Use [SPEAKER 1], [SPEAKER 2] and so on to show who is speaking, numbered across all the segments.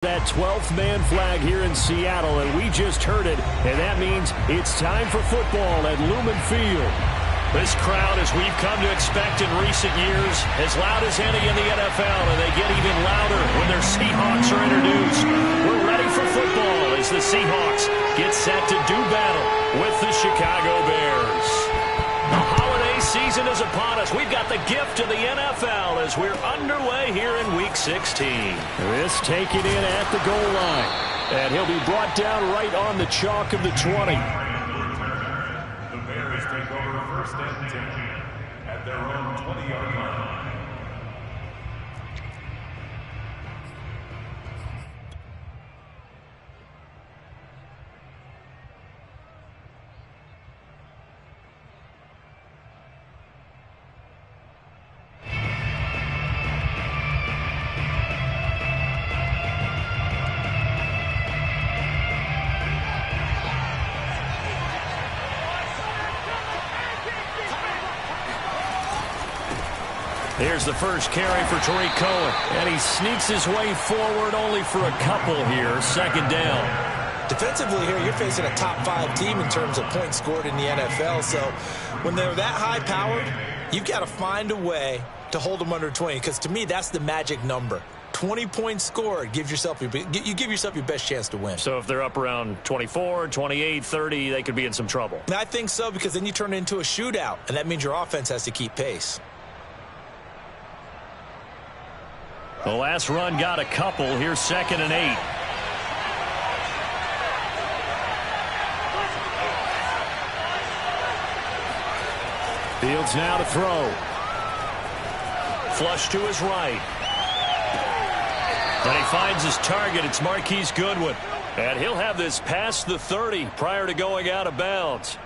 [SPEAKER 1] That 12th man flag here in Seattle, and we just heard it, and that means it's time for football at Lumen Field.
[SPEAKER 2] This crowd, as we've come to expect in recent years, as loud as any in the NFL, and they get even louder when their Seahawks are introduced. We're ready for football as the Seahawks get set to do battle with the Chicago Bears. The holiday season is upon us. We've got the gift of the NFL as we're underway here in Week 16.
[SPEAKER 1] This taken in at the goal line, and he'll be brought down right on the chalk of the 20.
[SPEAKER 3] The Bears take over first and 10 at their own 20-yard line.
[SPEAKER 2] Here's the first carry for Tariq Cohen. And he sneaks his way forward only for a couple here. Second down.
[SPEAKER 4] Defensively here, you're facing a top 5 team in terms of points scored in the NFL. So when they're that high-powered, you've got to find a way to hold them under 20. Because to me, that's the magic number. 20 points scored, you give yourself your best chance to win.
[SPEAKER 2] So if they're up around 24, 28, 30, they could be in some trouble.
[SPEAKER 4] And I think so, because then you turn it into a shootout, and that means your offense has to keep pace.
[SPEAKER 2] The last run got a couple. Here's 2nd and 8.
[SPEAKER 1] Fields now to throw.
[SPEAKER 2] Flush to his right. And he finds his target. It's Marquise Goodwin. And he'll have this past the 30 prior to going out of bounds.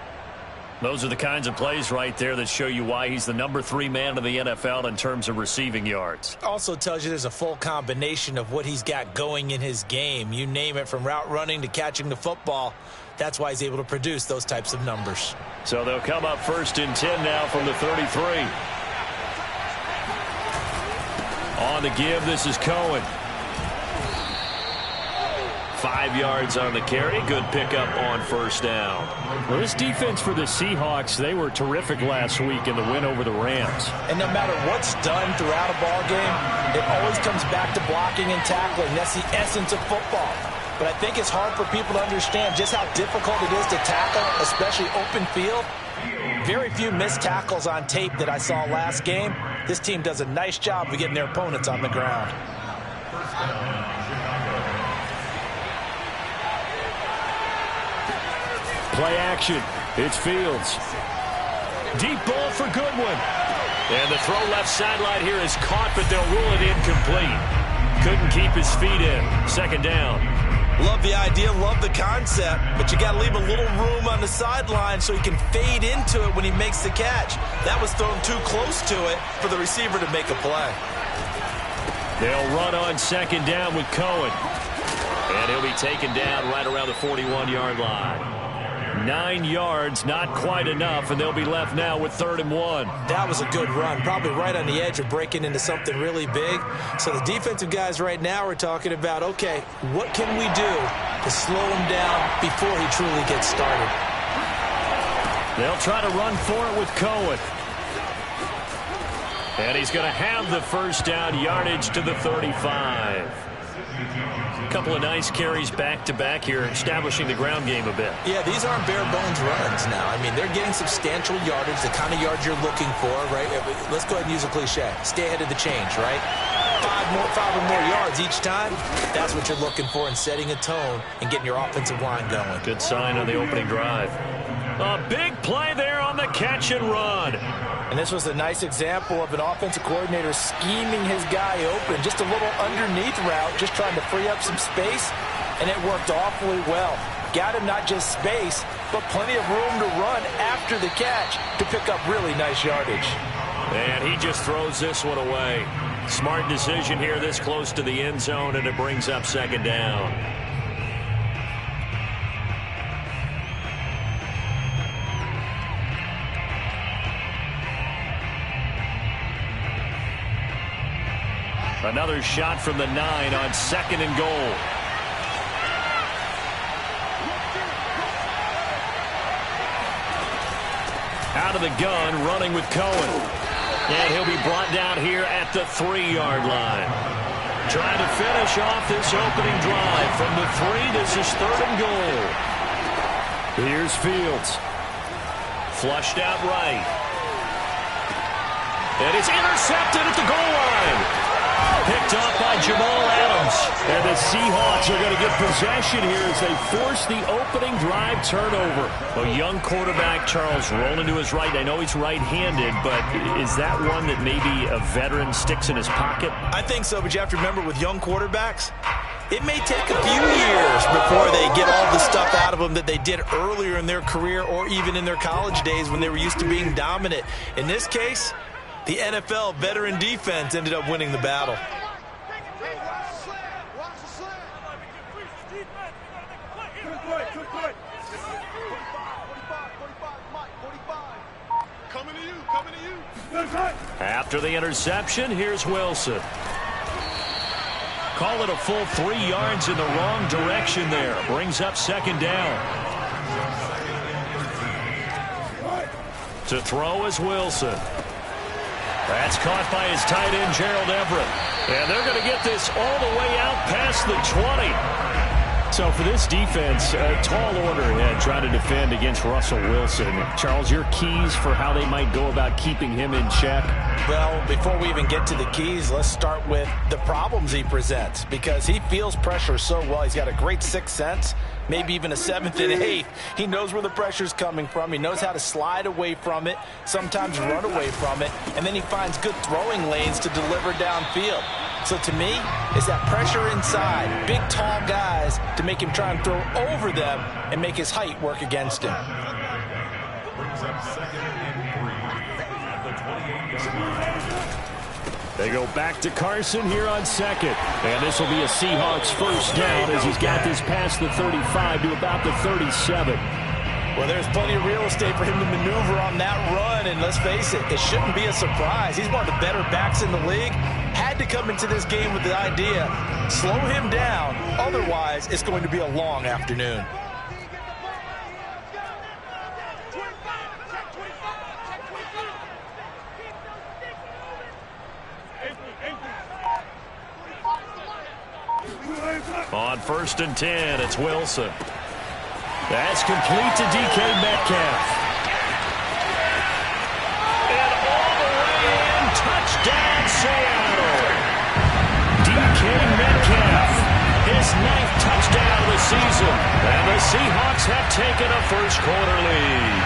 [SPEAKER 2] Those are the kinds of plays right there that show you why he's the number 3 man in the NFL in terms of receiving yards.
[SPEAKER 4] Also tells you there's a full combination of what he's got going in his game. You name it, from route running to catching the football. That's why he's able to produce those types of numbers.
[SPEAKER 2] So they'll come up 1st and 10 now from the 33. On the give, this is Cohen. 5 yards on the carry. Good pickup on 1st down.
[SPEAKER 1] Well, this defense for the Seahawks, they were terrific last week in the win over the Rams.
[SPEAKER 4] And no matter what's done throughout a ball game, it always comes back to blocking and tackling. That's the essence of football. But I think it's hard for people to understand just how difficult it is to tackle, especially open field. Very few missed tackles on tape that I saw last game. This team does a nice job of getting their opponents on the ground.
[SPEAKER 1] Play action. It's Fields.
[SPEAKER 2] Deep ball for Goodwin. And the throw left sideline here is caught, but they'll rule it incomplete. Couldn't keep his feet in. 2nd down.
[SPEAKER 4] Love the idea, love the concept, but you got to leave a little room on the sideline so he can fade into it when he makes the catch. That was thrown too close to it for the receiver to make a play.
[SPEAKER 2] They'll run on 2nd down with Cohen. And he'll be taken down right around the 41-yard line. 9 yards, not quite enough, and they'll be left now with 3rd and 1.
[SPEAKER 4] That was a good run, probably right on the edge of breaking into something really big. So the defensive guys right now are talking about, okay, what can we do to slow him down before he truly gets started?
[SPEAKER 2] They'll try to run for it with Cohen. And he's going to have the 1st down, yardage to the 35. A couple of nice carries back-to-back here, establishing the ground game a bit.
[SPEAKER 4] Yeah, these aren't bare-bones runs now. I mean, they're getting substantial yardage, the kind of yards you're looking for, right? Let's go ahead and use a cliche. Stay ahead of the change, right? 5 or more yards each time. That's what you're looking for in setting a tone and getting your offensive line going.
[SPEAKER 2] Good sign on the opening drive. A big play there on the catch and run.
[SPEAKER 4] And this was a nice example of an offensive coordinator scheming his guy open. Just a little underneath route, just trying to free up some space, and it worked awfully well. Got him not just space, but plenty of room to run after the catch to pick up really nice yardage.
[SPEAKER 2] And he just throws this one away. Smart decision here this close to the end zone, and it brings up 2nd down. Another shot from the 9 on 2nd and goal. Out of the gun, running with Cohen. And he'll be brought down here at the 3-yard line. Trying to finish off this opening drive. From the 3, this is 3rd and goal.
[SPEAKER 1] Here's Fields.
[SPEAKER 2] Flushed out right. And it's intercepted at the goal line. Picked up by Jamal Adams.
[SPEAKER 1] And the Seahawks are going to get possession here as they force the opening drive turnover.
[SPEAKER 2] A young quarterback, Charles, rolling to his right. I know he's right-handed, but is that one that maybe a veteran sticks in his pocket?
[SPEAKER 4] I think so, but you have to remember with young quarterbacks, it may take a few years before they get all the stuff out of them that they did earlier in their career or even in their college days when they were used to being dominant. In this case, the NFL veteran defense ended up winning the battle.
[SPEAKER 2] After the interception, here's Wilson. Call it a full 3 yards in the wrong direction there. Brings up 2nd down. To throw is Wilson. That's caught by his tight end, Gerald Everett. And they're going to get this all the way out past the 20.
[SPEAKER 1] So for this defense, a tall order ahead trying to defend against Russell Wilson. Charles, your keys for how they might go about keeping him in check?
[SPEAKER 4] Well, before we even get to the keys, let's start with the problems he presents, because he feels pressure so well. He's got a great sixth sense, maybe even a 7th and 8th. He knows where the pressure's coming from. He knows how to slide away from it, sometimes run away from it, and then he finds good throwing lanes to deliver downfield. So to me, it's that pressure inside, big, tall guys to make him try and throw over them and make his height work against him.
[SPEAKER 3] Brings up 2nd and 3 at the 28-yard line.
[SPEAKER 1] They go back to Carson here on 2nd. And this will be a Seahawks first down as he's got this past the 35 to about the 37.
[SPEAKER 4] Well, there's plenty of real estate for him to maneuver on that run, and let's face it, it shouldn't be a surprise. He's one of the better backs in the league. Had to come into this game with the idea, slow him down, otherwise it's going to be a long afternoon.
[SPEAKER 2] On 1st and 10, it's Wilson. That's complete to DK Metcalf. And all the way in, touchdown Seattle. DK Metcalf, his 9th touchdown of the season. And the Seahawks have taken a first-quarter lead.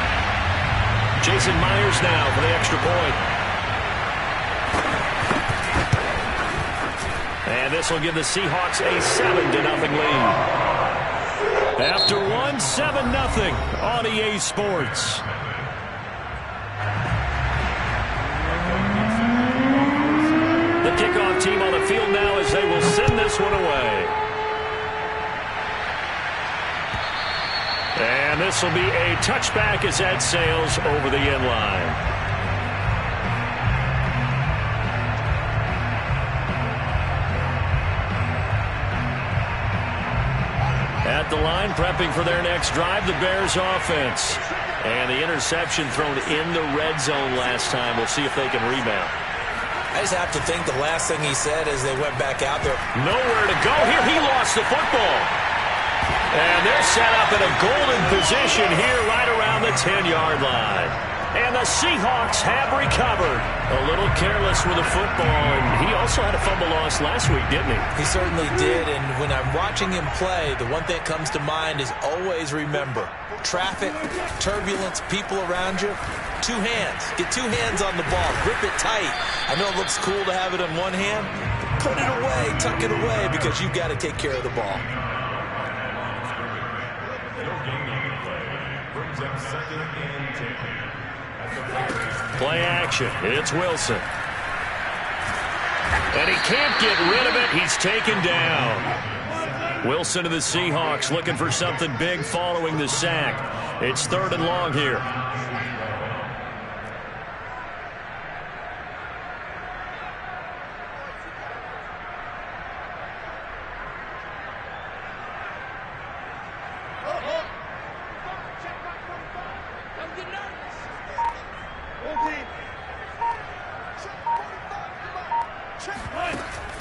[SPEAKER 2] Jason Myers now for the extra point. And this will give the Seahawks a 7-0 lead. After 7-0 on EA Sports. The kickoff team on the field now as they will send this one away. And this will be a touchback as that sails over the end line. At the line, prepping for their next drive, the Bears offense. And the interception thrown in the red zone last time. We'll see if they can rebound.
[SPEAKER 4] I just have to think the last thing he said as they went back out there.
[SPEAKER 2] Nowhere to go here. He lost the football. And they're set up in a golden position here right around the 10-yard line. And the Seahawks have recovered. A little careless with the football, and he also had a fumble loss last week, didn't he?
[SPEAKER 4] He certainly did, and when I'm watching him play, the one thing that comes to mind is always remember, traffic, turbulence, people around you, 2 hands. Get 2 hands on the ball. Grip it tight. I know it looks cool to have it in one hand. Put it away, tuck it away, because you've got to take care of the ball.
[SPEAKER 3] Brings up 2nd and 10.
[SPEAKER 2] Play action. It's Wilson. And he can't get rid of it. He's taken down. Wilson to the Seahawks looking for something big following the sack. It's 3rd and long here.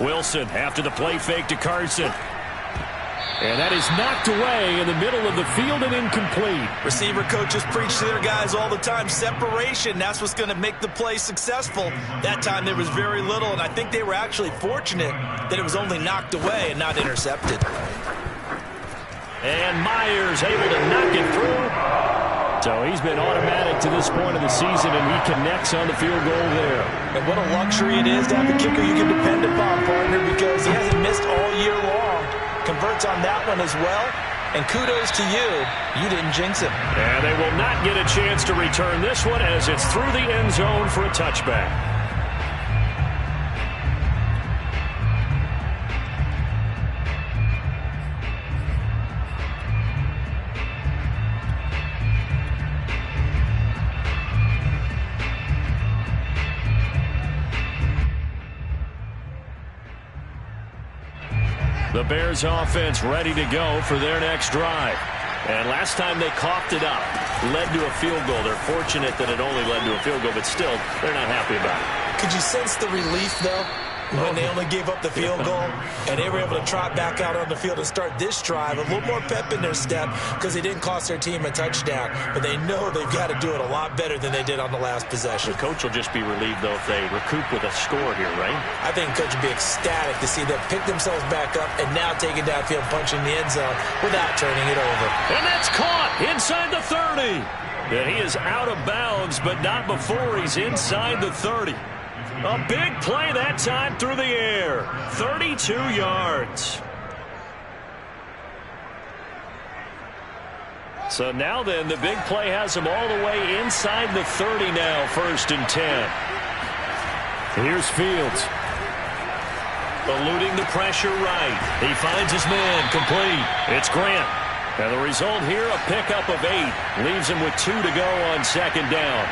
[SPEAKER 2] Wilson after the play fake to Carson. And that is knocked away in the middle of the field and incomplete.
[SPEAKER 4] Receiver coaches preach to their guys all the time. Separation, that's what's going to make the play successful. That time there was very little, and I think they were actually fortunate that it was only knocked away and not intercepted.
[SPEAKER 2] And Myers able to knock it through. So he's been automatic to this point of the season, and he connects on the field goal there.
[SPEAKER 4] And what a luxury it is to have a kicker you can depend upon, partner, because he hasn't missed all year long. Converts on that one as well, and kudos to you. You didn't jinx it.
[SPEAKER 2] And they will not get a chance to return this one as it's through the end zone for a touchback. The Bears offense ready to go for their next drive. And last time they coughed it up, led to a field goal. They're fortunate that it only led to a field goal, but still, they're not happy about it.
[SPEAKER 4] Could you sense the relief, though, when they only gave up the field goal and they were able to trot back out on the field and start this drive? A little more pep in their step because they didn't cost their team a touchdown, but they know they've got to do it a lot better than they did on the last possession.
[SPEAKER 2] The coach will just be relieved, though, if they recoup with a score here, right?
[SPEAKER 4] I think the coach would be ecstatic to see them pick themselves back up and now take it downfield, punching the end zone without turning it over.
[SPEAKER 2] And that's caught inside the 30. And he is out of bounds, but not before he's inside the 30. A big play that time through the air. 32 yards. So now then, the big play has him all the way inside the 30 now, 1st and 10. Here's Fields. Eluding the pressure right. He finds his man complete. It's Grant. And the result here, a pickup of 8. Leaves him with 2 to go on 2nd down.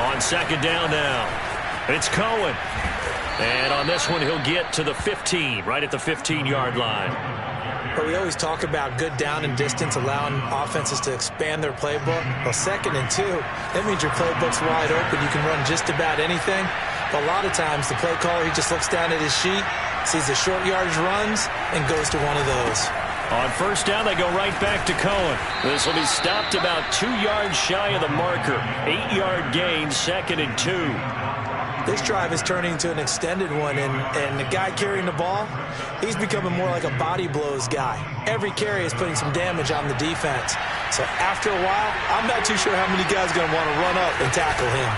[SPEAKER 2] On 2nd down now, it's Cohen. And on this one, he'll get to the 15, right at the 15-yard line.
[SPEAKER 4] But we always talk about good down and distance, allowing offenses to expand their playbook. Well, 2nd and 2, that means your playbook's wide open. You can run just about anything. But a lot of times, the play caller, he just looks down at his sheet, sees the short yardage runs, and goes to one of those.
[SPEAKER 2] On 1st down, they go right back to Cohen. This will be stopped about 2 yards shy of the marker. 8-yard gain, 2nd and 2.
[SPEAKER 4] This drive is turning into an extended one, and the guy carrying the ball, he's becoming more like a body blows guy. Every carry is putting some damage on the defense. So after a while, I'm not too sure how many guys are going to want to run up and tackle him.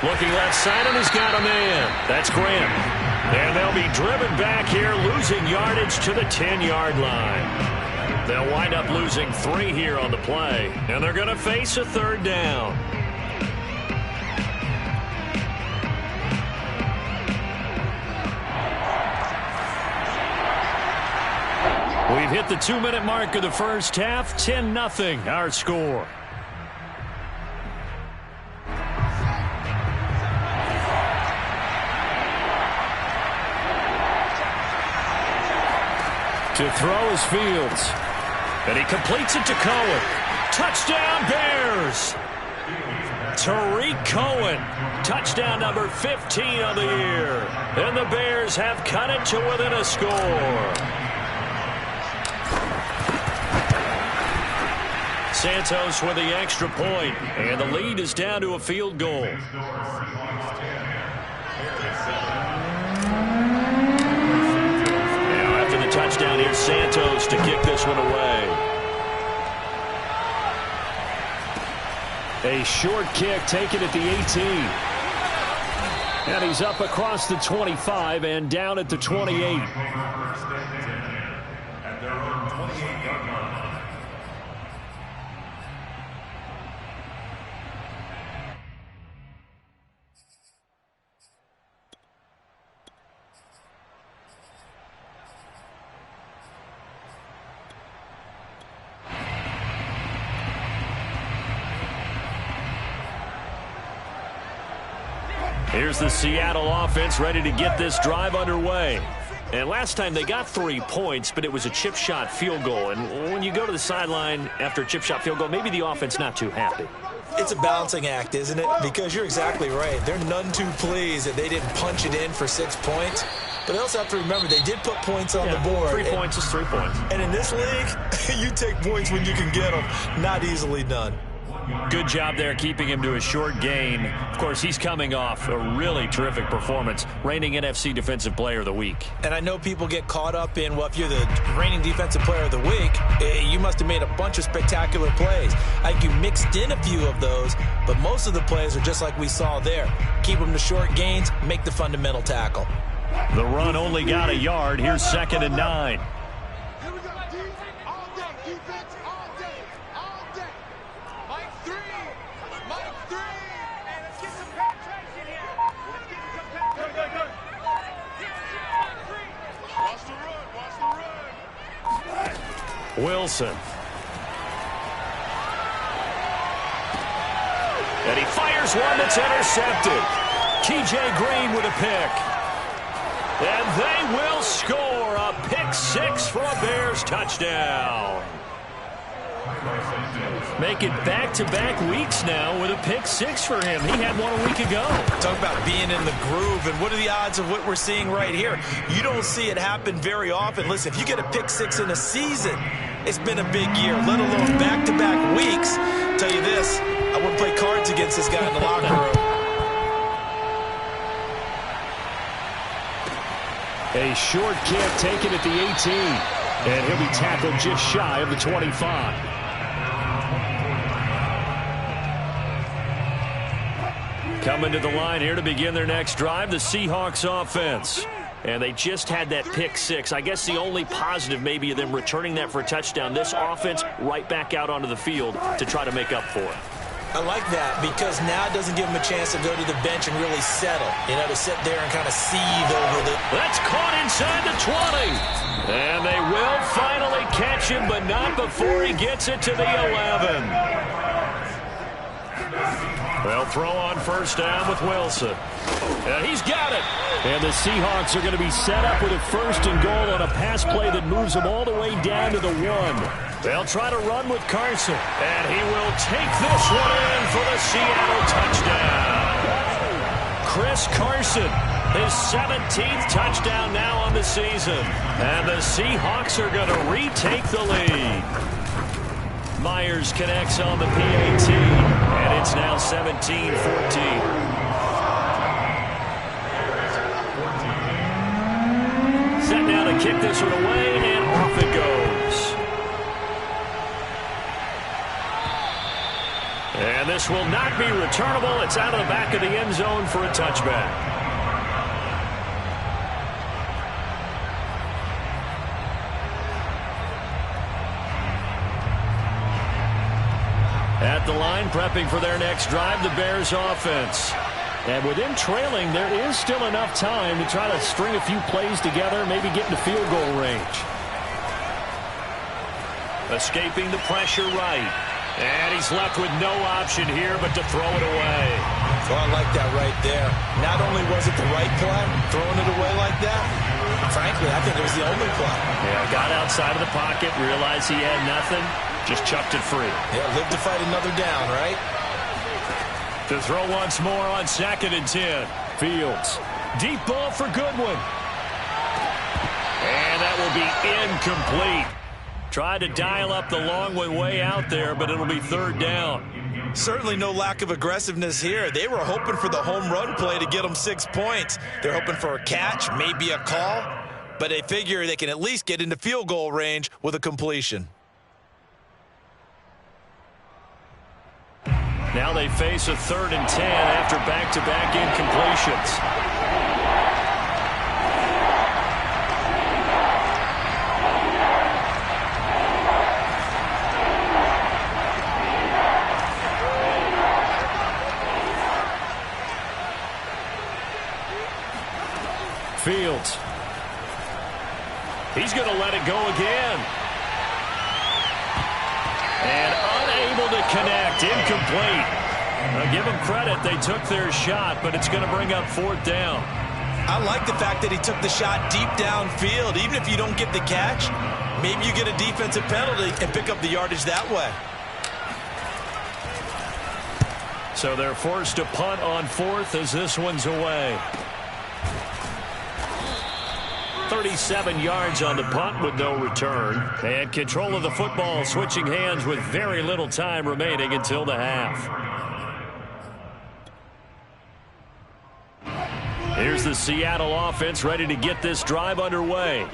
[SPEAKER 2] Looking left side, and he's got a man. That's Grant. And they'll be driven back here, losing yardage to the 10-yard line. They'll wind up losing 3 here on the play, and they're going to face a 3rd down. We've hit the 2-minute mark of the first half, 10-0 our score. To throw is Fields. And he completes it to Cohen. Touchdown, Bears! Tariq Cohen. Touchdown number 15 of the year. And the Bears have cut it to within a score. Santos with the extra point. And the lead is down to a field goal. Touchdown here, Santos to kick this one away. A short kick taken at the 18. And he's up across the 25 and down at the 28.
[SPEAKER 3] At their own 28-yard line.
[SPEAKER 2] Here's the Seattle offense ready to get this drive underway. And last time they got 3 points, but it was a chip shot field goal. And when you go to the sideline after a chip shot field goal, maybe the offense not too happy.
[SPEAKER 4] It's a balancing act, isn't it? Because you're exactly right. They're none too pleased that they didn't punch it in for 6 points. But they also have to remember they did put points on the board.
[SPEAKER 1] 3 points is 3 points.
[SPEAKER 4] And in this league, you take points when you can get them. Not easily done.
[SPEAKER 2] Good job there keeping him to a short gain. Of course, he's coming off a really terrific performance, reigning NFC Defensive Player of the Week.
[SPEAKER 4] And I know people get caught up in, well, if you're the reigning Defensive Player of the Week, you must have made a bunch of spectacular plays. I think you mixed in a few of those, but most of the plays are just like we saw there. Keep them to short gains, make the fundamental tackle.
[SPEAKER 2] The run only got a yard. Here's 2nd and 9. Wilson. And he fires one that's intercepted. TJ Green with a pick. And they will score a pick 6 for a Bears touchdown. Make it back-to-back weeks now with a pick 6 for him. He had one a week ago.
[SPEAKER 4] Talk about being in the groove, and what are the odds of what we're seeing right here? You don't see it happen very often. Listen, if you get a pick 6 in a season, it's been a big year, let alone back-to-back weeks. Tell you this, I wouldn't play cards against this guy in the locker room.
[SPEAKER 1] A short kick taken at the 18. And he'll be tackled just shy of the 25.
[SPEAKER 2] Coming to the line here to begin their next drive, the Seahawks offense. And they just had that pick 6. I guess the only positive maybe of them returning that for a touchdown. This offense right back out onto the field to try to make up for it.
[SPEAKER 4] I like that because now it doesn't give them a chance to go to the bench and really settle. You know, to sit there and kind of seethe over the...
[SPEAKER 2] That's caught inside the 20. And they will finally catch him, but not before he gets it to the 11. They'll throw on first down with Wilson. And he's got it.
[SPEAKER 1] And the Seahawks are going to be set up with a 1st and goal on a pass play that moves them all the way down to the 1.
[SPEAKER 2] They'll try to run with Carson. And he will take this one in for the Seattle touchdown. Chris Carson, his 17th touchdown now on the season. And the Seahawks are going to retake the lead. Myers connects on the PAT. And it's now 17-14. Set now to kick this one away, and off it goes. And this will not be returnable. It's out of the back of the end zone for a touchback. At the line, prepping for their next drive, the Bears offense.
[SPEAKER 1] And with them trailing, there is still enough time to try to string a few plays together, maybe get into field goal range.
[SPEAKER 2] Escaping the pressure right. And he's left with no option here but to throw it away.
[SPEAKER 4] Well, I like that right there. Not only was it the right play, throwing it away like that, frankly, I think it was the only play.
[SPEAKER 2] Yeah, got outside of the pocket, realized he had nothing, just chucked it free.
[SPEAKER 4] Yeah, live to fight another down, right?
[SPEAKER 2] To throw once more on 2nd and 10. Fields. Deep ball for Goodwin. And that will be incomplete. Tried to dial up the long one way out there, but it'll be 3rd down.
[SPEAKER 4] Certainly no lack of aggressiveness here. They were hoping for the home run play to get them 6 points. They're hoping for a catch, maybe a call, but they figure they can at least get into field goal range with a completion.
[SPEAKER 2] Now they face a 3rd and 10 after back-to-back incompletions. Fields. He's going to let it go again. And unable to connect. Incomplete. Now give them credit. They took their shot, but it's going to bring up 4th down.
[SPEAKER 4] I like the fact that he took the shot deep downfield. Even if you don't get the catch, maybe you get a defensive penalty and pick up the yardage that way.
[SPEAKER 2] So they're forced to punt on 4th as this one's away. 37 yards on the punt with no return. And control of the football switching hands with very little time remaining until the half. Here's the Seattle offense ready to get this drive underway.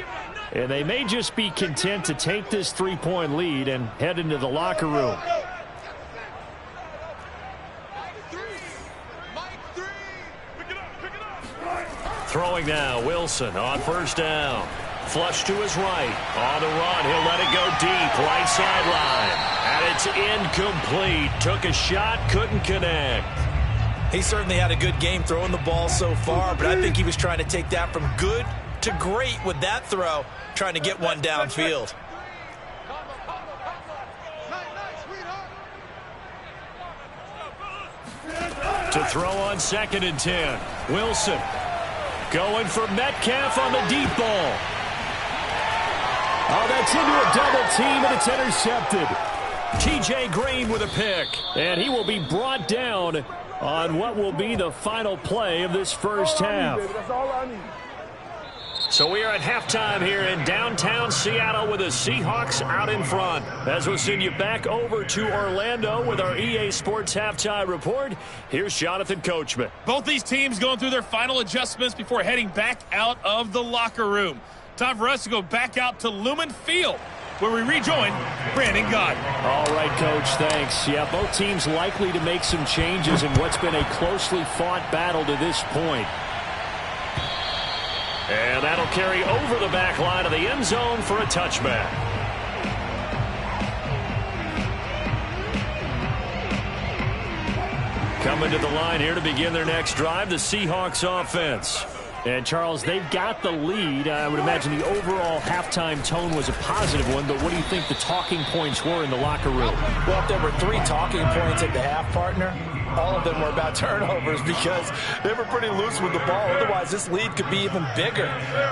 [SPEAKER 1] And they may just be content to take this 3-point lead and head into the locker room.
[SPEAKER 2] Throwing now, Wilson on 1st down. Flush to his right. On the run, he'll let it go deep, right sideline. And it's incomplete. Took a shot, couldn't connect.
[SPEAKER 4] He certainly had a good game throwing the ball so far, but I think he was trying to take that from good to great with that throw, trying to get one downfield.
[SPEAKER 2] To throw on 2nd and 10. Wilson going for Metcalf on the deep ball.
[SPEAKER 1] Oh, that's into a double team, and it's intercepted.
[SPEAKER 2] T.J. Green with a pick.
[SPEAKER 1] And he will be brought down on what will be the final play of this first half.
[SPEAKER 2] So we are at halftime here in downtown Seattle with the Seahawks out in front. As we'll send you back over to Orlando with our EA Sports Halftime Report, here's Jonathan Coachman.
[SPEAKER 5] Both these teams going through their final adjustments before heading back out of the locker room. Time for us to go back out to Lumen Field, where we rejoin Brandon Gott.
[SPEAKER 1] All right, Coach, thanks. Yeah, both teams likely to make some changes in what's been a closely fought battle to this point.
[SPEAKER 2] And that'll carry over the back line of the end zone for a touchback. Coming to the line here to begin their next drive, the Seahawks offense.
[SPEAKER 1] And, Charles, they've got the lead. I would imagine the overall halftime tone was a positive one, but what do you think the talking points were in the locker room?
[SPEAKER 4] Well, if there were 3 talking points at the half, partner, all of them were about turnovers because they were pretty loose with the ball. Otherwise, this lead could be even bigger.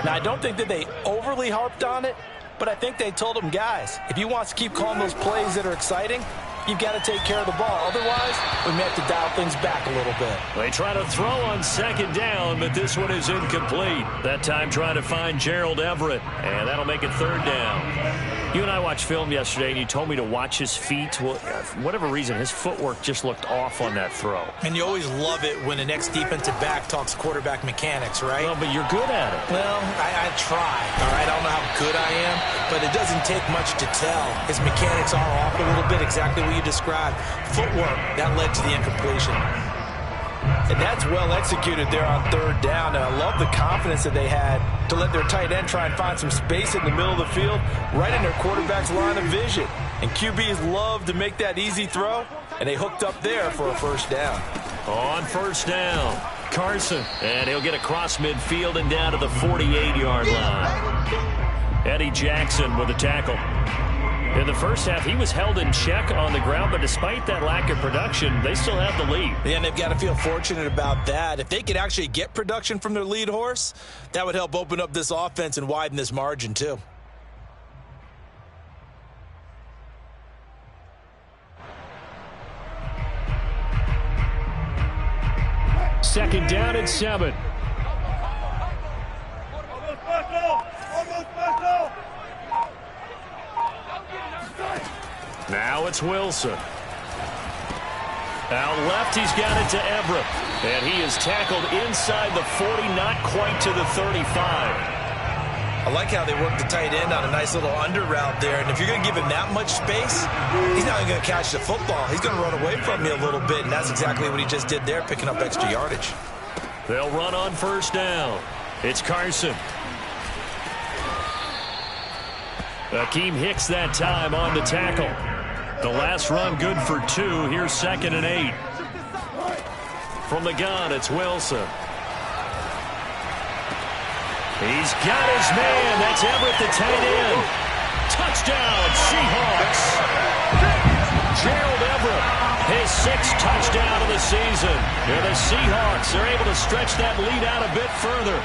[SPEAKER 4] Now, I don't think that they overly harped on it, but I think they told them, guys, if you want to keep calling those plays that are exciting, you've got to take care of the ball. Otherwise, we may have to dial things back a little bit.
[SPEAKER 2] They try to throw on 2nd down, but this one is incomplete. That time trying to find Gerald Everett, and that'll make it 3rd down. You and I watched film yesterday, and you told me to watch his feet. Well, for whatever reason, his footwork just looked off on that throw.
[SPEAKER 4] And you always love it when the next defensive back talks quarterback mechanics, right?
[SPEAKER 2] Well, but you're good at it.
[SPEAKER 4] Well, I try, all right? I don't know how good I am, but it doesn't take much to tell. His mechanics are off a little bit, exactly what you described. Footwork, that led to the incompletion. And that's well executed there on 3rd down. And I love the confidence that they had to let their tight end try and find some space in the middle of the field, right in their quarterback's line of vision. And QBs love to make that easy throw, and they hooked up there for a 1st down.
[SPEAKER 2] On 1st down, Carson. And he'll get across midfield and down to the 48-yard line. Eddie Jackson with a tackle. In the first half, he was held in check on the ground, but despite that lack of production, they still have the lead.
[SPEAKER 4] Yeah, and they've got to feel fortunate about that. If they could actually get production from their lead horse, that would help open up this offense and widen this margin, too.
[SPEAKER 1] Second down and 7.
[SPEAKER 2] Now it's Wilson. Out left, he's got it to Everett. And he is tackled inside the 40, not quite to the 35.
[SPEAKER 4] I like how they work the tight end on a nice little under route there. And if you're going to give him that much space, he's not even going to catch the football. He's going to run away from you a little bit, and that's exactly what he just did there, picking up extra yardage.
[SPEAKER 2] They'll run on 1st down. It's Carson. Akeem Hicks that time on the tackle. The last run good for 2. Here's 2nd and 8. From the gun, it's Wilson. He's got his man. That's Everett, the tight end. Touchdown, Seahawks. Gerald Everett, his 6th touchdown of the season. And the Seahawks are able to stretch that lead out a bit further.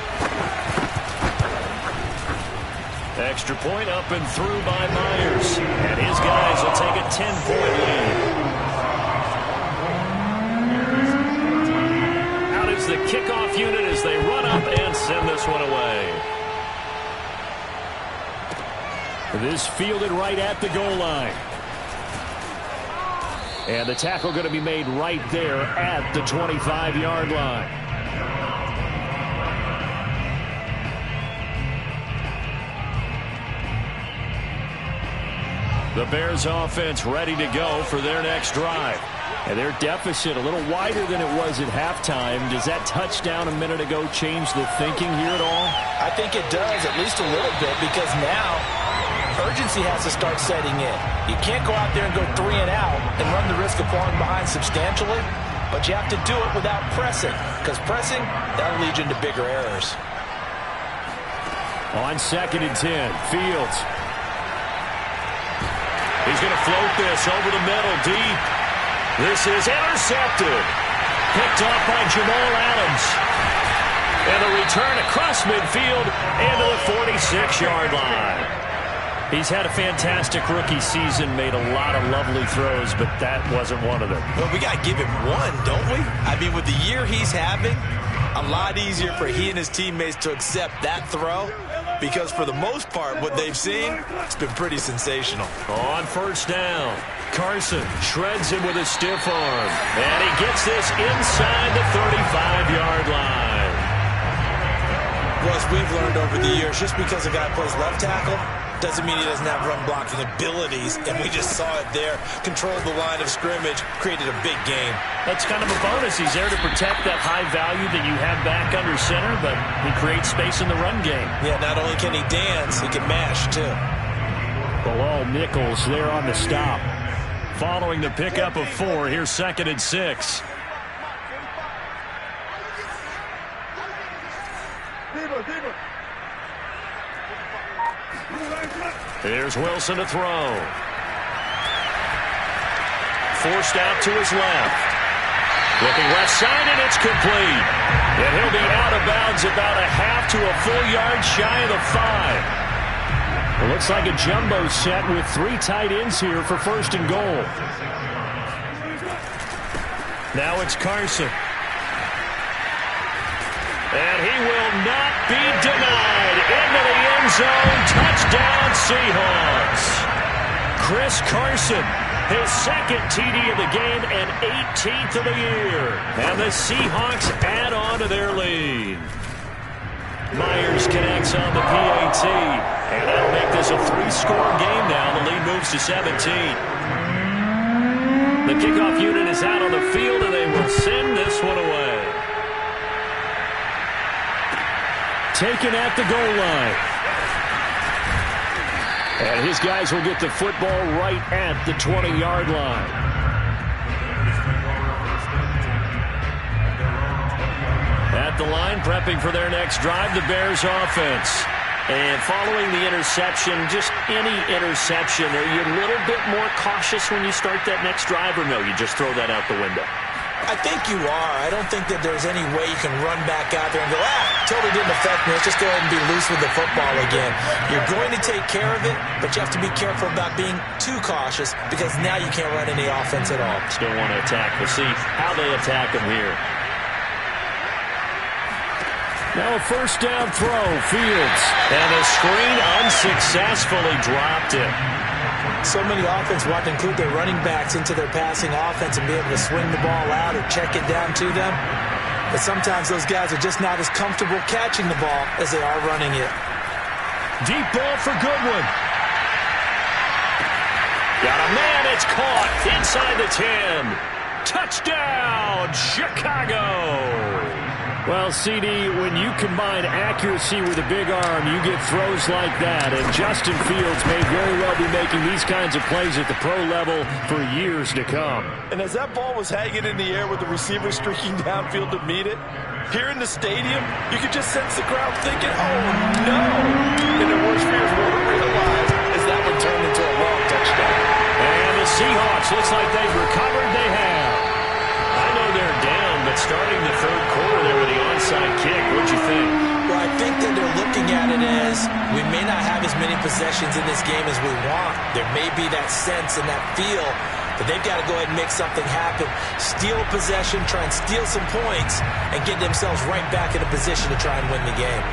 [SPEAKER 2] Extra point up and through by Myers. And his guys will take a 10-point lead. is the kickoff unit as they run up and send this one away.
[SPEAKER 1] This fielded right at the goal line. And the tackle going to be made right there at the 25-yard line.
[SPEAKER 2] The Bears offense ready to go for their next drive.
[SPEAKER 1] And their deficit a little wider than it was at halftime. Does that touchdown a minute ago change the thinking here at all?
[SPEAKER 4] I think it does, at least a little bit, because now urgency has to start setting in. You can't go out there and go 3 and out and run the risk of falling behind substantially, but you have to do it without pressing, because pressing, that'll lead you into bigger errors.
[SPEAKER 1] On 2nd and 10, Fields.
[SPEAKER 2] He's going to float this over the middle deep. This is intercepted. Picked off by Jamal Adams. And a return across midfield into the 46-yard line. He's had a fantastic rookie season, made a lot of lovely throws, but that wasn't one of them.
[SPEAKER 4] Well, we got to give him one, don't we? I mean, with the year he's having, a lot easier for he and his teammates to accept that throw, because for the most part, what they've seen, it's been pretty sensational.
[SPEAKER 2] On 1st down, Carson shreds him with a stiff arm, and he gets this inside the 35-yard line.
[SPEAKER 4] Well, as we've learned over the years, just because a guy plays left tackle doesn't mean he doesn't have run-blocking abilities, and we just saw it there. Controlled the line of scrimmage, created a big game.
[SPEAKER 1] That's kind of a bonus. He's there to protect that high value that you have back under center, but he creates space in the run game.
[SPEAKER 4] Yeah, not only can he dance, he can mash, too.
[SPEAKER 1] Bilal Nichols there on the stop. Following the pickup of 4, here's 2nd and 6.
[SPEAKER 2] Here's Wilson to throw. Forced out to his left. Looking left side, and it's complete. And he'll be out of bounds about a half to a full yard shy of the 5.
[SPEAKER 1] It looks like a jumbo set with 3 tight ends here for 1st and goal.
[SPEAKER 2] Now it's Carson. And he will not be denied. Into the end zone. Touchdown, Seahawks. Chris Carson, his 2nd TD of the game and 18th of the year. And the Seahawks add on to their lead. Myers connects on the PAT. And that'll make this a 3-score game now. The lead moves to 17. The kickoff unit is out on the field, and they will send this one away.
[SPEAKER 1] Taken at the goal line. And his guys will get the football right at the 20-yard line.
[SPEAKER 2] At the line, prepping for their next drive, the Bears offense. And following the interception, just any interception, are you a little bit more cautious when you start that next drive, or no, you just throw that out the window?
[SPEAKER 4] I think you are. I don't think that there's any way you can run back out there and go, totally didn't affect me. Let's just go ahead and be loose with the football again. You're going to take care of it, but you have to be careful about being too cautious, because now you can't run any offense at all.
[SPEAKER 2] Still want to attack. We'll see how they attack them here.
[SPEAKER 1] Now a 1st down throw, Fields.
[SPEAKER 2] And the screen unsuccessfully dropped it.
[SPEAKER 4] So many offenses want to include their running backs into their passing offense and be able to swing the ball out or check it down to them. But sometimes those guys are just not as comfortable catching the ball as they are running it.
[SPEAKER 2] Deep ball for Goodwin. Got a man, it's caught inside the 10. Touchdown, Chicago.
[SPEAKER 1] Well, CD, when you combine accuracy with a big arm, you get throws like that. And Justin Fields may very well be making these kinds of plays at the pro level for years to come.
[SPEAKER 4] And as that ball was hanging in the air with the receiver streaking downfield to meet it, here in the stadium, you could just sense the crowd thinking, oh, no. And their worst fears were realized as that one turned into a long touchdown.
[SPEAKER 2] And the Seahawks, looks like they've recovered. They have. I know they're down, but starting the 3rd quarter there with the onside kick, what'd you think?
[SPEAKER 4] Well, I think that they're looking at it as we may not have as many possessions in this game as we want. There may be that sense and that feel But they've got to go ahead and make something happen. Steal possession, try and steal some points, and get themselves right back in a position to try and win the game.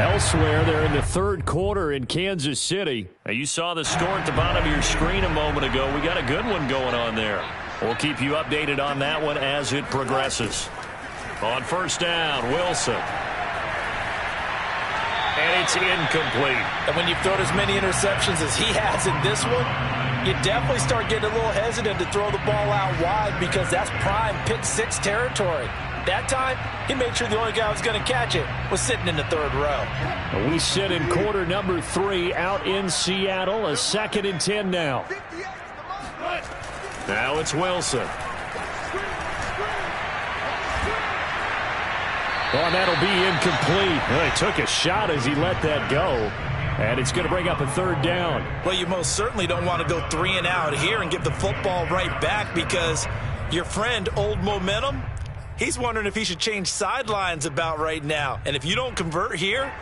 [SPEAKER 1] Elsewhere, they're in the third quarter in Kansas City.
[SPEAKER 2] Now, you saw the score at the bottom of your screen a moment ago. We got a good one going on there. We'll keep you updated on that one as it progresses. On first down, Wilson. And it's incomplete.
[SPEAKER 4] And when you've thrown as many interceptions as he has in this one, you definitely start getting a little hesitant to throw the ball out wide because that's prime pick six territory. That time, he made sure the only guy who was going to catch it was sitting in the third row.
[SPEAKER 1] We sit in quarter number 3 out in Seattle. A 2nd and 10 now.
[SPEAKER 2] Now it's Wilson.
[SPEAKER 1] Oh, that'll be incomplete. Well, he took a shot as he let that go. And it's going to bring up a third down.
[SPEAKER 4] Well, you most certainly don't want to go 3 and out here and give the football right back because your friend, Old Momentum, he's wondering if he should change sidelines about right now. And if you don't convert here,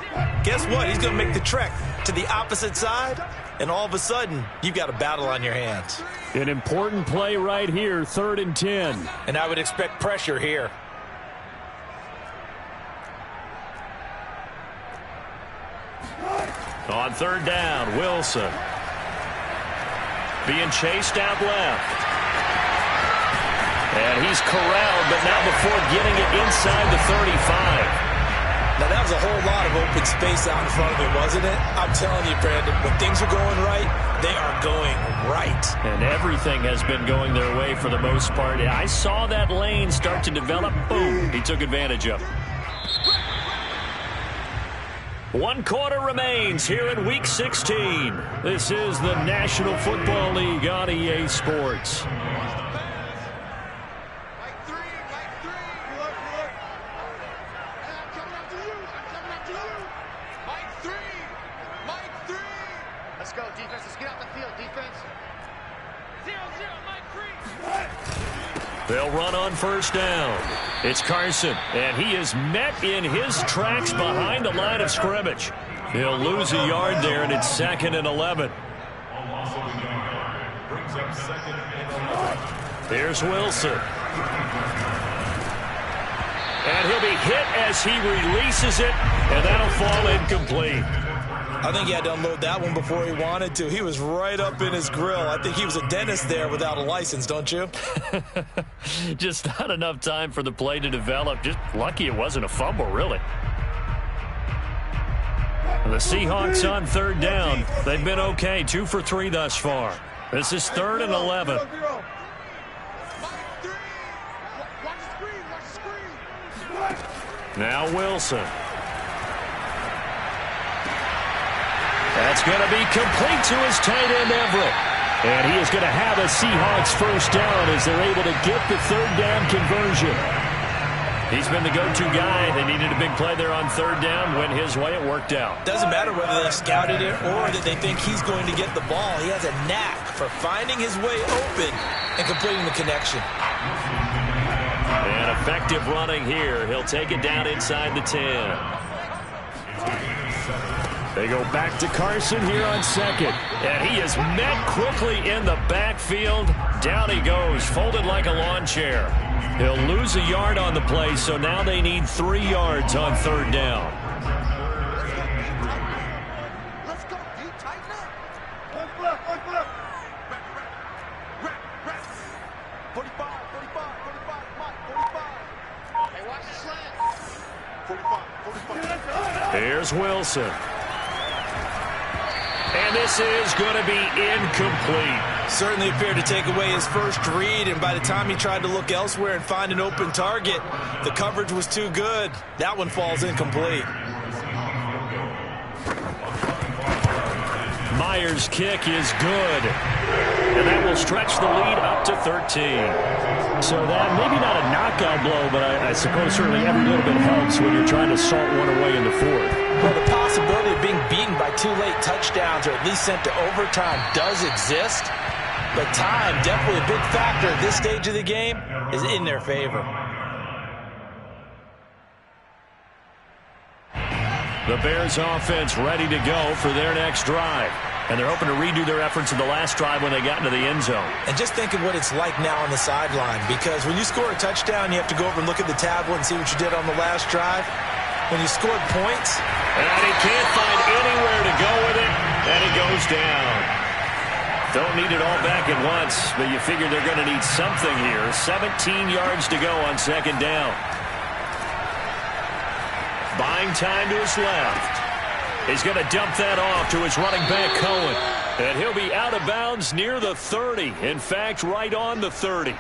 [SPEAKER 4] guess what? He's going to make the trek to the opposite side, and all of a sudden, you've got a battle on your hands.
[SPEAKER 1] An important play right here, 3rd and 10.
[SPEAKER 4] And I would expect pressure here.
[SPEAKER 2] On third down, Wilson. Being chased out left. And he's corralled, but now before getting it inside the 35.
[SPEAKER 4] Now, that was a whole lot of open space out in front of him, wasn't it? I'm telling you, Brandon, when things are going right, they are going right.
[SPEAKER 2] And everything has been going their way for the most part. I saw that lane start to develop. Boom. He took advantage of it. 1 quarter remains here in Week 16.
[SPEAKER 1] This is the National Football League on EA Sports.
[SPEAKER 6] Let's go, defense. Let's get out the field, defense. 0-0, Mike 3.
[SPEAKER 2] They'll run on first down. It's Carson, and he is met in his tracks behind the line of scrimmage. He'll lose a yard there, and it's 2nd and 11. Here's Wilson. And he'll be hit as he releases it, and that'll fall incomplete.
[SPEAKER 4] I think he had to unload that one before he wanted to. He was right up in his grill. I think he was a dentist there without a license, don't you?
[SPEAKER 2] Just not enough time for the play to develop. Just lucky it wasn't a fumble, really. The Seahawks on third down. They've been okay, 2 for 3 thus far. This is 3rd and 11. Now Wilson. That's going to be complete to his tight end, Everett.
[SPEAKER 1] And he is going to have a Seahawks first down as they're able to get the third down conversion.
[SPEAKER 2] He's been the go-to guy. They needed a big play there on third down. Went his way. It worked out.
[SPEAKER 4] Doesn't matter whether they scouted it or that they think he's going to get the ball. He has a knack for finding his way open and completing the connection.
[SPEAKER 2] And effective running here. He'll take it down inside the 10.
[SPEAKER 1] They go back to Carson here on 2nd.
[SPEAKER 2] And he is met quickly in the backfield. Down he goes, folded like a lawn chair. He'll lose a yard on the play, so now they need 3 yards on third down.
[SPEAKER 6] Let's go, D. Tighten up. 45, Mike, 45. Hey, watch the slant. 45.
[SPEAKER 2] Here's Wilson. And this is going to be incomplete.
[SPEAKER 4] Certainly appeared to take away his first read, and by the time he tried to look elsewhere and find an open target, the coverage was too good. That one falls incomplete.
[SPEAKER 2] Myers' kick is good. And that will stretch the lead up to 13.
[SPEAKER 1] So that, maybe not a knockout blow, but I suppose certainly every little bit helps when you're trying to salt one away in the 4th.
[SPEAKER 4] Well, the possibility of being beaten by 2 late touchdowns or at least sent to overtime does exist. But time, definitely a big factor at this stage of the game, is in their favor.
[SPEAKER 2] The Bears offense ready to go for their next drive. And they're hoping to redo their efforts in the last drive when they got into the end zone.
[SPEAKER 4] And just think of what it's like now on the sideline, because when you score a touchdown, you have to go over and look at the tablet and see what you did on the last drive. When you scored points,
[SPEAKER 2] and he can't find anywhere to go with it, and he goes down. Don't need it all back at once, but you figure they're going to need something here. 17 yards to go on second down. Buying time to his left. He's going to dump that off to his running back, Cohen. And he'll be out of bounds near the 30. In fact, right on the 30.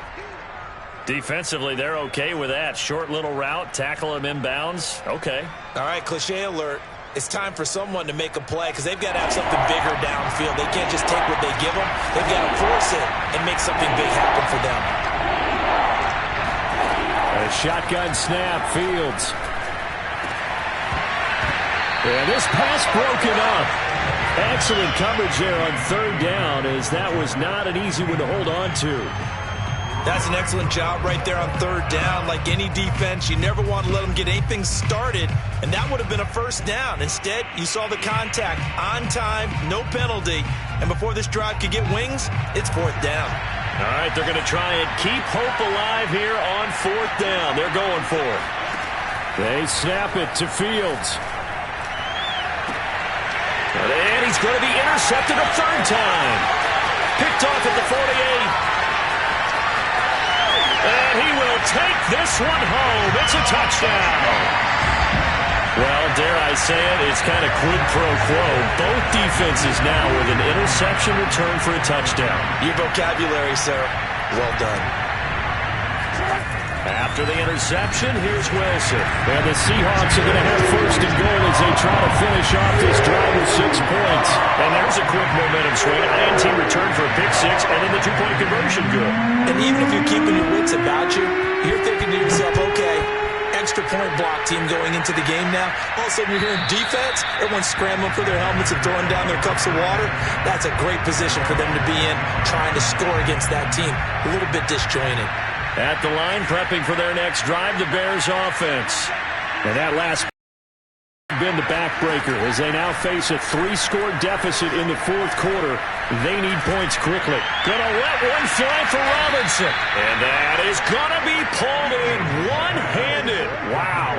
[SPEAKER 2] Defensively, they're okay with that. Short little route, tackle him inbounds. Okay.
[SPEAKER 4] All right, cliche alert. It's time for someone to make a play because they've got to have something bigger downfield. They can't just take what they give them. They've got to force it and make something big happen for them.
[SPEAKER 1] A shotgun snap, Fields. And this pass broken up. Excellent coverage there on third down, as that was not an easy one to hold on to.
[SPEAKER 4] That's an excellent job right there on third down. Like any defense, you never want to let them get anything started, and that would have been a first down. Instead, you saw the contact on time, no penalty, and before this drive could get wings, it's fourth down.
[SPEAKER 2] All right, they're going to try and keep hope alive here on fourth down. They're going for it.
[SPEAKER 1] They snap it to Fields.
[SPEAKER 2] And he's going to be intercepted a third time. Picked off at the 48. And he will take this one home. It's a touchdown. Well, dare I say it, it's kind of quid pro quo. Both defenses now with an interception return for a touchdown.
[SPEAKER 4] Your vocabulary, sir. Well done.
[SPEAKER 2] After the interception, here's Wilson.
[SPEAKER 1] And the Seahawks are going to have first and goal as they try to finish off this drive with 6 points.
[SPEAKER 2] And there's a quick momentum swing. INT return for a pick six, and then the two-point conversion good.
[SPEAKER 4] And even if you're keeping your wits about you, you're thinking to yourself, okay, extra point block team going into the game now. All of a sudden you're hearing defense, everyone's scrambling for their helmets and throwing down their cups of water. That's a great position for them to be in, trying to score against that team. A little bit disjointed.
[SPEAKER 2] At the line, prepping for their next drive, the Bears offense.
[SPEAKER 1] And that last been the backbreaker as they now face a 3-score deficit in the fourth quarter. They need points quickly.
[SPEAKER 2] Gonna let one fly for Robinson. And that is gonna be pulled in one-handed. Wow.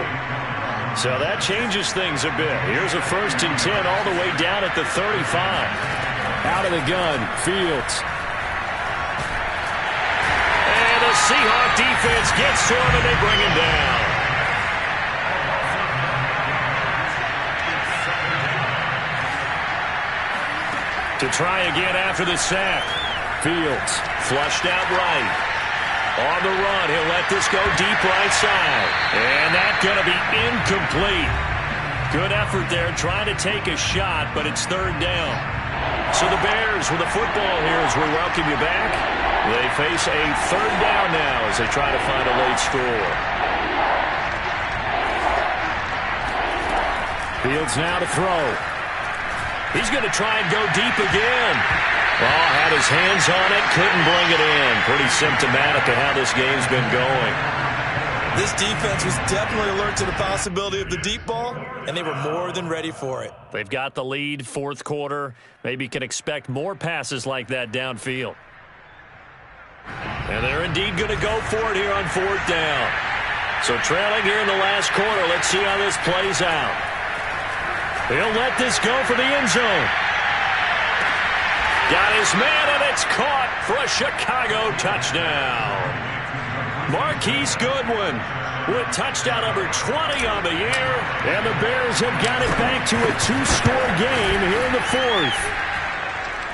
[SPEAKER 2] So that changes things a bit. Here's a 1st and 10 all the way down at the 35.
[SPEAKER 1] Out of the gun, Fields.
[SPEAKER 2] Seahawk defense gets to him, and they bring him down. To try again after the sack. Fields flushed out right. On the run, he'll let this go deep right side. And that's going to be incomplete. Good effort there, trying to take a shot, but it's third down. So the Bears with the football here as we welcome you back. They face a third down now as they try to find a late score.
[SPEAKER 1] Fields now to throw.
[SPEAKER 2] He's going to try and go deep again. Oh, had his hands on it, couldn't bring it in. Pretty symptomatic of how this game's been going.
[SPEAKER 4] This defense was definitely alert to the possibility of the deep ball, and they were more than ready for it.
[SPEAKER 2] They've got the lead, fourth quarter. Maybe can expect more passes like that downfield. And they're indeed going to go for it here on fourth down. So trailing here in the last quarter, let's see how this plays out. He'll let this go for the end zone. Got his man, and it's caught for a Chicago touchdown. Marquise Goodwin with touchdown number 20 on the year.
[SPEAKER 1] And the Bears have got it back to a 2-score game here in the fourth.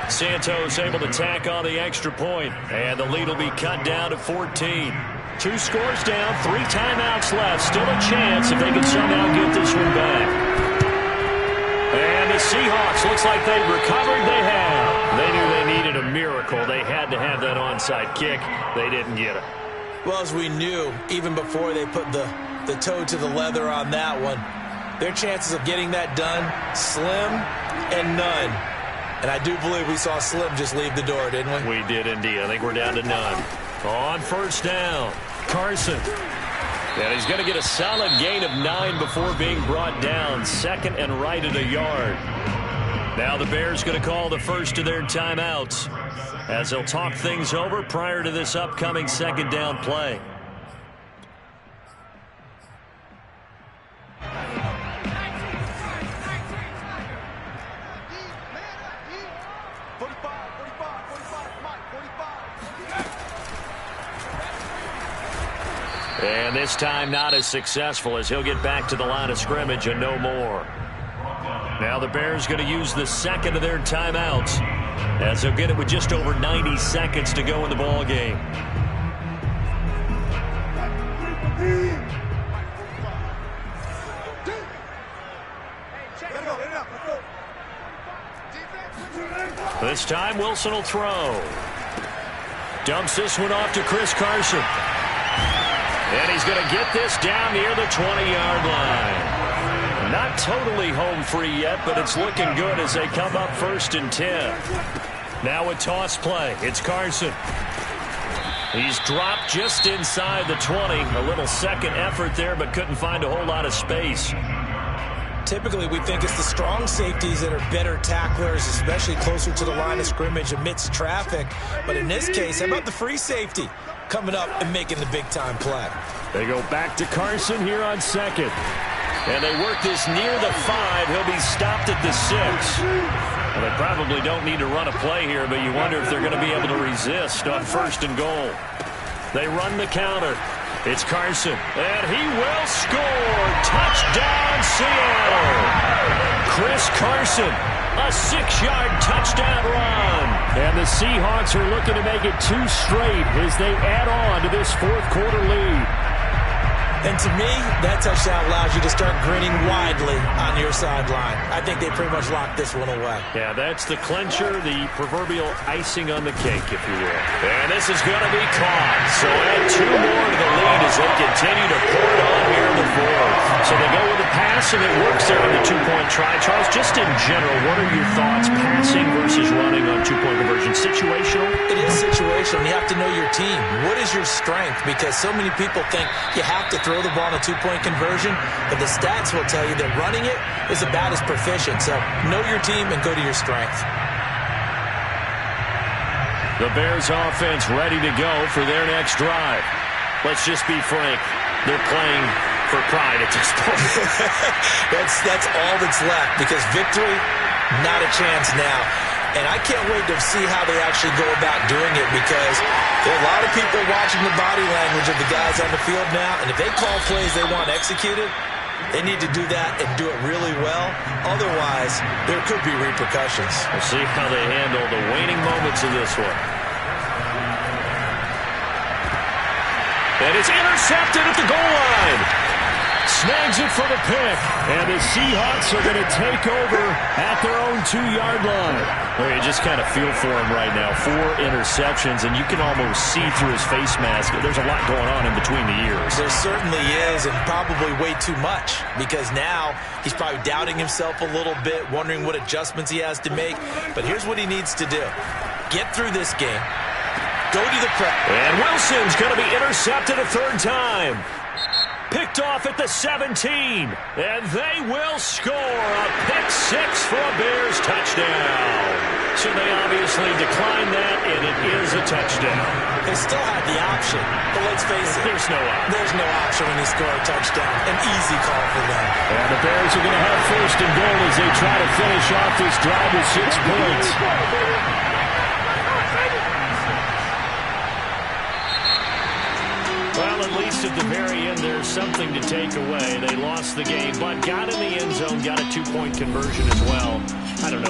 [SPEAKER 2] Santos able to tack on the extra point, and the lead will be cut down to 14. 2 scores down, 3 timeouts left. Still a chance if they can somehow get this one back. And the Seahawks, looks like they've recovered. They have. They knew they needed a miracle. They had to have that onside kick. They didn't get it.
[SPEAKER 4] Well, as we knew, even before they put the toe to the leather on that one, their chances of getting that done, slim and none. And I do believe we saw Slim just leave the door, didn't we?
[SPEAKER 2] We did indeed. I think we're down to none. On first down, Carson. And he's going to get a solid gain of 9 before being brought down. 2nd and right at a yard. Now the Bears going to call the first of their timeouts as they'll talk things over prior to this upcoming second down play. And this time not as successful as he'll get back to the line of scrimmage and no more. Now the Bears going to use the second of their timeouts as they'll get it with just over 90 seconds to go in the ball game. This time Wilson will throw. Dumps this one off to Chris Carson. And he's going to get this down near the 20-yard line. Not totally home free yet, but it's looking good as they come up 1st and 10. Now a toss play. It's Carson. He's dropped just inside the 20. A little second effort there, but couldn't find a whole lot of space.
[SPEAKER 4] Typically, we think it's the strong safeties that are better tacklers, especially closer to the line of scrimmage amidst traffic. But in this case, how about the free safety coming up and making the big-time play?
[SPEAKER 1] They go back to Carson here on second.
[SPEAKER 2] And they work this near the 5. He'll be stopped at the 6. Well, they probably don't need to run a play here, but you wonder if they're going to be able to resist on 1st and goal. They run the counter. It's Carson, and he will score. Touchdown, Seattle. Chris Carson, a 6-yard touchdown run.
[SPEAKER 1] And the Seahawks are looking to make it 2 straight as they add on to this 4th quarter lead.
[SPEAKER 4] And to me, that touchdown allows you to start grinning widely on your sideline. I think they pretty much locked this one away.
[SPEAKER 2] Yeah, that's the clincher, the proverbial icing on the cake, if you will. And this is going to be caught. So add 2 more to the lead as they continue to pour it on here in the 4th. So they go with the pass, and it works there on the 2-point try. Charles, just in general, what are your thoughts, passing versus running on 2-point conversion? Situational?
[SPEAKER 4] It is situational. You have to know your team. What is your strength? Because so many people think you have to throw the ball in a 2-point conversion, but the stats will tell you that running it is about as proficient. So know your team and go to your strength.
[SPEAKER 2] The Bears offense ready to go for their next drive. Let's just be frank. They're playing for pride at this point.
[SPEAKER 4] That's all that's left, because victory, not a chance now. And I can't wait to see how they actually go about doing it, because there are a lot of people watching the body language of the guys on the field now, and if they call plays they want executed, they need to do that and do it really well. Otherwise, there could be repercussions.
[SPEAKER 2] We'll see how they handle the waning moments of this one. And it's intercepted at the goal line. Snags it for the pick. And the Seahawks are going to take over at their own 2-yard line. Well, you just kind of feel for him right now. 4 interceptions, and you can almost see through his face mask. There's a lot going on in between the ears.
[SPEAKER 4] There certainly is, and probably way too much, because now he's probably doubting himself a little bit, wondering what adjustments he has to make. But here's what he needs to do. Get through this game. Go to the press.
[SPEAKER 2] And Wilson's going to be intercepted a 3rd time. Picked off at the 17. And they will score a pick-6 for a Bears touchdown. So they obviously declined that, and it is a touchdown.
[SPEAKER 4] They still had the option, but let's face it.
[SPEAKER 2] There's no option.
[SPEAKER 4] There's no option when you score a touchdown. An easy call for them.
[SPEAKER 1] And the Bears are going to have 1st and goal as they try to finish off this drive with 6 points.
[SPEAKER 2] Well, at least at the very end, there's something to take away. They lost the game, but got in the end zone, got a 2-point conversion as well. I don't know.